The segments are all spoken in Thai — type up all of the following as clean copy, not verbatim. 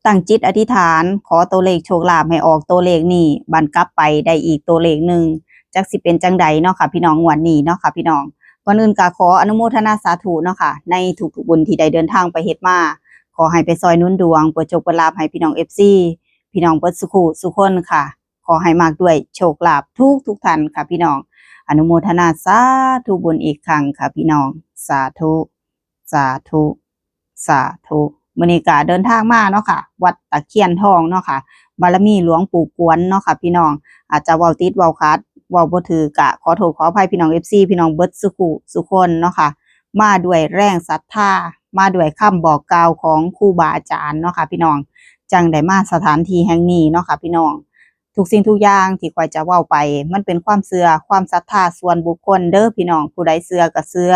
ตั้งจิตอธิษฐานขอตัวเลขโชคลาภให้ออกตัวเลขนี้บันกลับไปได้อีกตัวเลขหนึ่งจักสิเป็นจังใดเนาะค่ะพี่น้องงวดนี้เนาะค่ะพี่น้องก่อนอื่นก็ขออนุโมทนาสาธุเนาะค่ะในทุกๆบุญที่ได้เดินทางไปเฮ็ดมาขอให้ไปซอยหนุนดวงเปิดโชคเปิดลาภให้พี่น้อง FC พี่น้องเบิดสุขุสุขคนค่ะขอให้มากด้วยโชคลาภทุกท่านค่ะพี่น้องอนุโมทนาสาธุบุญอีกครั้งค่ะพี่น้องสาธุสาธุสาธุมื้อนี้ก็เดินทางมาเนาะค่ะวัดตะเคียนทองเนาะค่ะบารมีหลวงปู่กวนเนาะค่ะพี่น้องอาจจะเว้าติดเว้าขัดเว้าบ่ถือกะขอโทษขออภัยพี่น้อง FC พี่น้องเบิดสุขุสุคนเนาะค่ะมาด้วยแรงศรัทธามาด้วยคำบอกกล่าวของครูบาอาจารย์เนาะค่ะพี่น้องจังได้มาสถานที่แห่งนี้เนาะค่ะพี่น้องทุกสิ่งทุกอย่างที่ข้อยจะเว้าไปมันเป็นความเชื่อความศรัทธาส่วนบุคคลเด้อพี่น้องผู้ใดเชื่อก็เชื่อ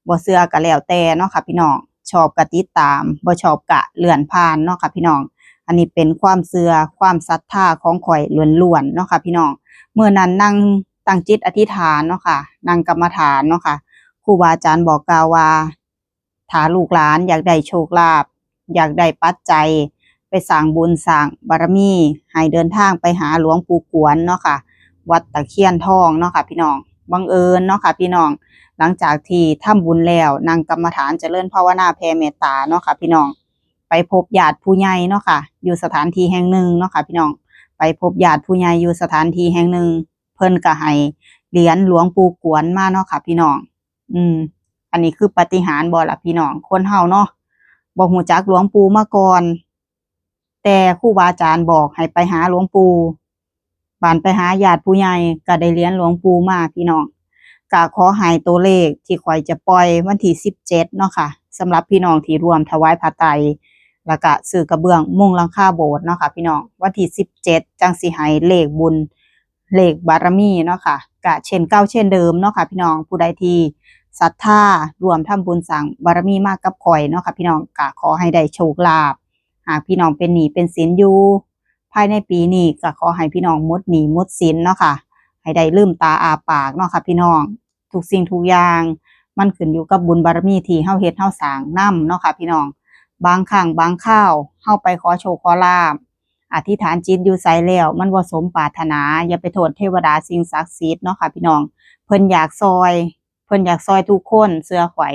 บ่เชื่อก็แล้วแต่เนาะค่ะพี่น้องชอบก็ติดตามบ่ชอบก็เลื่อนผ่านเนาะค่ะพี่น้องอันนี้เป็นความเชื่อความศรัทธาของข้อยล้วนๆเนาะค่ะพี่น้องเมื่อนั้นนั่งตั้งจิตอธิษฐานเนาะค่ะนั่งกรรมฐานเนาะค่ะครูบาอาจารย์บอกกล่าวว่าถ้าลูกหลานอยากได้โชคลาภอยากได้ปัจจัยไปสร้างบุญสร้างบารมีให้เดินทางไปหาหลวงปู่กวนเนาะค่ะวัดตะเคียนทองเนาะค่ะพี่น้องบังเอิญเนาะค่ะพี่น้องหลังจากที่ทำบุญแล้วนั่งกรรมฐานเจริญภาวนาแผ่เมตตาเนาะค่ะพี่น้องไปพบญาติผู้ใหญ่เนาะค่ะอยู่สถานที่แห่งหนึ่งเนาะค่ะพี่น้องไปพบญาติผู้ใหญ่อยู่สถานที่แห่งหนึ่งเพิ่นก็ให้เหรียญหลวงปู่กวนมาเนาะค่ะพี่น้องอันนี้คือปาฏิหาริย์บ่ล่ะพี่น้องคนเฮาเนาะบ่ฮู้จักหลวงปู่มาก่อนแต่ครูบาอาจารย์บอกให้ไปหาหลวงปู่บานไปหาญาติผู้ใหญ่ก็ได้เหรียญหลวงปู่มาพี่น้องก็ขอให้ตัวเลขที่ข้อยจะปล่อยวันที่17เนาะค่ะสำหรับพี่น้องที่ร่วมถวายผ้าไตรแล้วก็ซื้อกระเบื้องมุงหลังคาโบสถ์เนาะค่ะพี่น้องวันที่17จังสิให้เลขบุญเลขบารมีเนาะค่ะก็เช่นเก่าเช่นเดิมเนาะค่ะพี่น้องผู้ใดที่ศรัทธารวมทำบุญสร้างบารมีมากกับข่อยเนาะค่ะพี่น้องก็ขอให้ได้โชคลาภหากพี่น้องเป็นหนี้เป็นสินอยู่ภายในปีนี้ก็ขอให้พี่น้องหมดหนี้หมดสินเนาะค่ะให้ได้ลืมตาอ้าปากเนาะค่ะพี่น้องทุกสิ่งทุกอย่างมันขึ้นอยู่กับบุญบารมีที่เฮาเฮ็ดเฮาสร้างนำเนาะค่ะพี่น้องบางครั้งบางคราวเฮาไปขอโชคขอลาภอธิษฐานจิตอยู่ไสแล้วมันบ่สมปรารถนาอย่าไปโทษเทวดาสิ่งศักดิ์สิทธิ์เนาะค่ะพี่น้องเพิ่นอยากซอยทุกคนเชื่อข่อย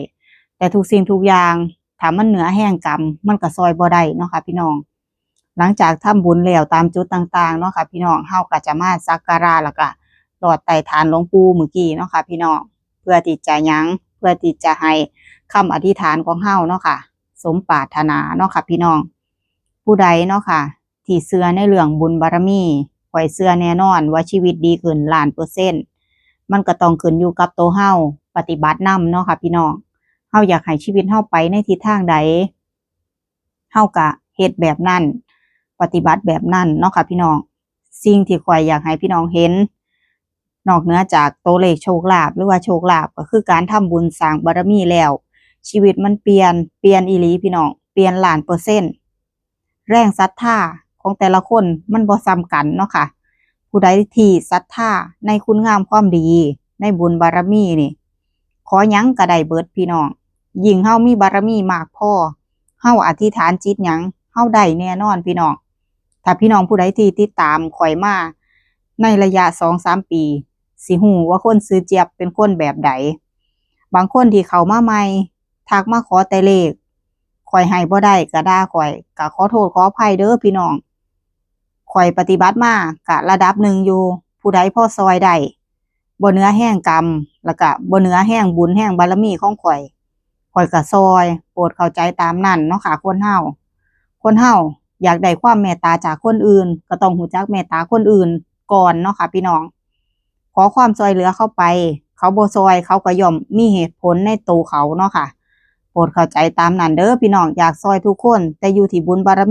แต่ทุกสิ่งทุกอย่างถ้ามันเหนือแห่งกรรมมันก็ซอยบ่ได้เนาะค่ะพี่น้องหลังจากทำบุญแล้วตามจุดต่างๆเนาะค่ะพี่น้องเฮาก็จะมาสักการะแล้วก็ลอดใต้ฐานหลวงปู่เมื่อกี้เนาะค่ะพี่น้องเพื่อที่จะยังเพื่อที่จะให้คำอธิษฐานของเฮาเนาะค่ะสมปรารถนาเนาะค่ะพี่น้องผู้ใดเนาะค่ะที่เชื่อในเรื่องบุญบารมีข่อยเชื่อแน่นอนว่าชีวิตดีขึ้น1,000,000%มันก็ต้องขึ้นอยู่กับตัวเฮาปฏิบัตินำเนาะค่ะพี่น้องเฮาอยากให้ชีวิตเฮาไปในทิศทางใดเฮาก็เฮ็ดแบบนั้นปฏิบัติแบบนั้นเนาะค่ะพี่น้องสิ่งที่ข่อยอยากให้พี่น้องเห็นนอกเหนือจากตัวเลขโชคลาภหรือว่าโชคลาภก็คือการทำบุญสร้างบารมีแล้วชีวิตมันเปลี่ยนอีหลีพี่น้องเปลี่ยน1,000,000%แรงศรัทธาของแต่ละคนมันบ่ซ้ำกันเนาะค่ะผู้ใดที่ศรัทธาในคุณงามความดีในบุญบารมีนี่ขอหยังก็ได้เบิดพี่น้องยิ่งเฮามีบารมีมากพอเฮาอธิษฐานจิตหยังเฮาได้แน่นอนพี่น้องถ้าพี่น้องผู้ใดที่ติดตามข่อยมาในระยะ 2-3 ปีสิฮู้ว่าคนซื้อเจี๊ยบเป็นคนแบบใดบางคนที่เข้ามาใหม่ทักมาขอแต่เลขข่อยให้บ่ได้ก็ด่าข่อยก็ขอโทษขออภัยเด้อพี่น้องข่อยปฏิบัติมาก็ระดับหนึ่งอยู่ผู้ใดพอซอยได้บ่เหนือแห่งกรรมแล้วก็บ่เหนือแห่งบุญแห่งบารมีของข่อยก็ซอยโปรดเข้าใจตามนั้นเนาะค่ะคนเฮาอยากได้ความเมตตาจากคนอื่นก็ต้องรู้จักเมตตาคนอื่นก่อนเนาะค่ะพี่น้องขอความช่วยเหลือเข้าไปเขาบ่ซอยเขาก็ย่อมมีเหตุผลในตัวเขาเนาะค่ะโปรดเข้าใจตามนั้นเด้อพี่น้องอยากซอยทุกคนแต่อยู่ที่บุญบารมี